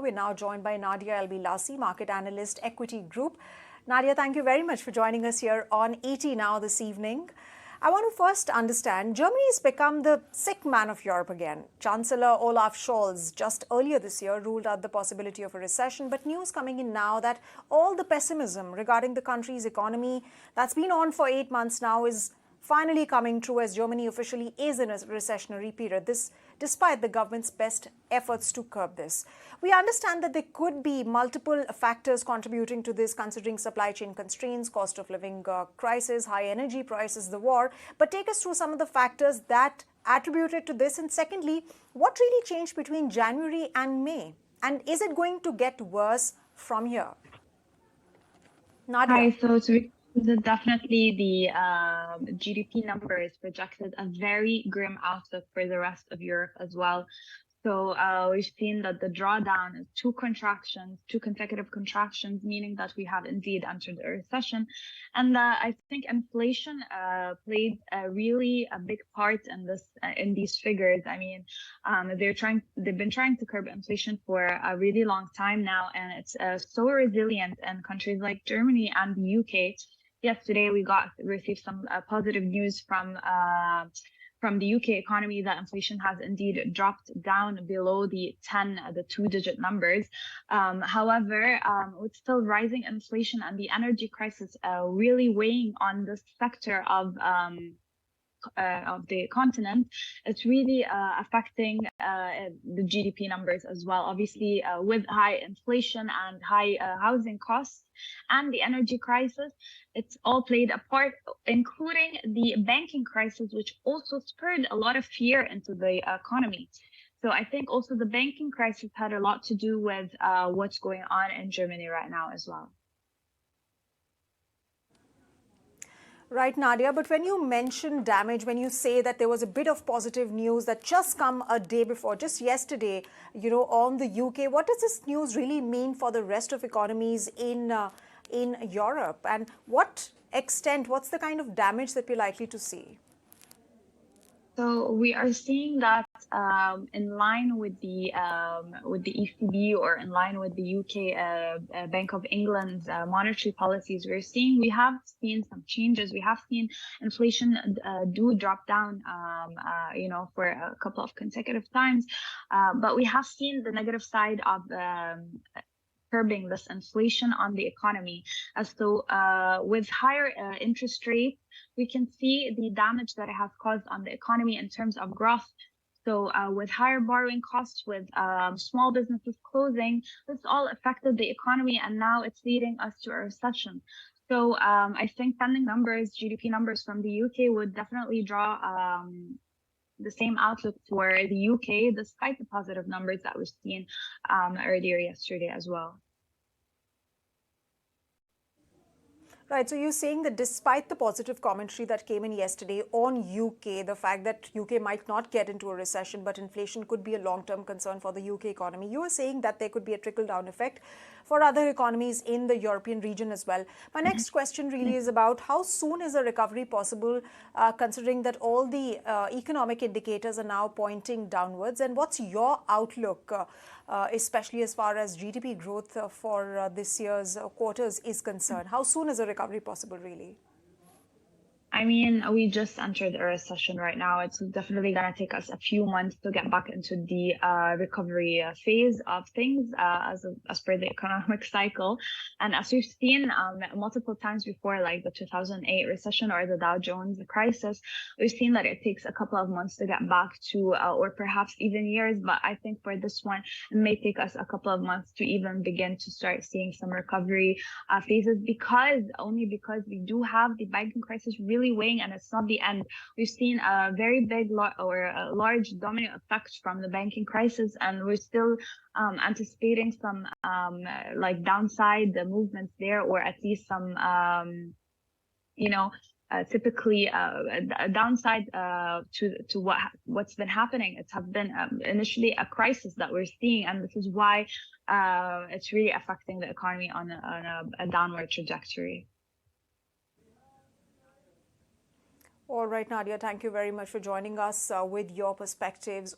We're now joined by Nadia Elbilassy, market analyst, Equiti Group. Nadia, thank you very much for joining us here on ET Now this evening. I want to first understand, Germany has become the sick man of Europe again. Chancellor Olaf Scholz just earlier this year ruled out the possibility of a recession, but news coming in now that all the pessimism regarding the country's economy that's been on for 8 months now is finally coming true as Germany officially is in a recessionary period. This despite the government's best efforts to curb this. We understand that there could be multiple factors contributing to this, considering supply chain constraints, cost of living crisis, high energy prices, the war. But take us through some of the factors that attributed to this. And secondly, what really changed between January and May? And is it going to get worse from here? Nadia. Hi, so definitely the GDP numbers projected a very grim outlook for the rest of Europe as well. So we've seen that the drawdown is two consecutive contractions, meaning that we have indeed entered a recession. And I think inflation played a big part in these figures. I mean, they've been trying to curb inflation for a really long time now, and it's so resilient in countries like Germany and the UK. Yesterday, we received some positive news from the UK economy that inflation has indeed dropped down below the two-digit numbers. However, with still rising inflation and the energy crisis really weighing on this sector of the continent, it's really affecting the GDP numbers as well. Obviously, with high inflation and high housing costs and the energy crisis, it's all played a part, including the banking crisis, which also spurred a lot of fear into the economy. So I think also the banking crisis had a lot to do with what's going on in Germany right now as well. Right, Nadia, but when you mention damage, when you say that there was a bit of positive news that just come a day before, just yesterday, on the UK, what does this news really mean for the rest of economies in Europe? And what's the kind of damage that we're likely to see? So we are seeing that in line with the ECB or in line with the UK Bank of England's monetary policies, we have seen some changes. We have seen inflation do drop down, for a couple of consecutive times, but we have seen the negative side of curbing this inflation on the economy. So with higher interest rates, we can see the damage that it has caused on the economy in terms of growth. So with higher borrowing costs, with small businesses closing, this all affected the economy, and now it's leading us to a recession. So I think pending numbers, GDP numbers from the UK would definitely draw the same outlook for the UK, despite the positive numbers that we've seen earlier yesterday as well. Right, so you're saying that despite the positive commentary that came in yesterday on UK, the fact that UK might not get into a recession, but inflation could be a long-term concern for the UK economy, you are saying that there could be a trickle-down effect for other economies in the European region as well. My next question really is about how soon is a recovery possible, considering that all the economic indicators are now pointing downwards, and what's your outlook, especially as far as GDP growth for this year's quarters is concerned? How soon is a recovery possible, really? I mean, we just entered a recession right now. It's definitely going to take us a few months to get back into the recovery phase of things as per the economic cycle. And as we've seen multiple times before, like the 2008 recession or the Dow Jones crisis, we've seen that it takes a couple of months to get back to, or perhaps even years. But I think for this one, it may take us a couple of months to even begin to start seeing some recovery phases, because we do have the banking crisis really weighing, and it's not the end. We've seen a very big a large domino effect from the banking crisis, and we're still anticipating some downside movements there, or at least some typically a downside to what's been happening. It's have been initially a crisis that we're seeing, and this is why it's really affecting the economy on a downward trajectory. All right, Nadia, thank you very much for joining us with your perspectives.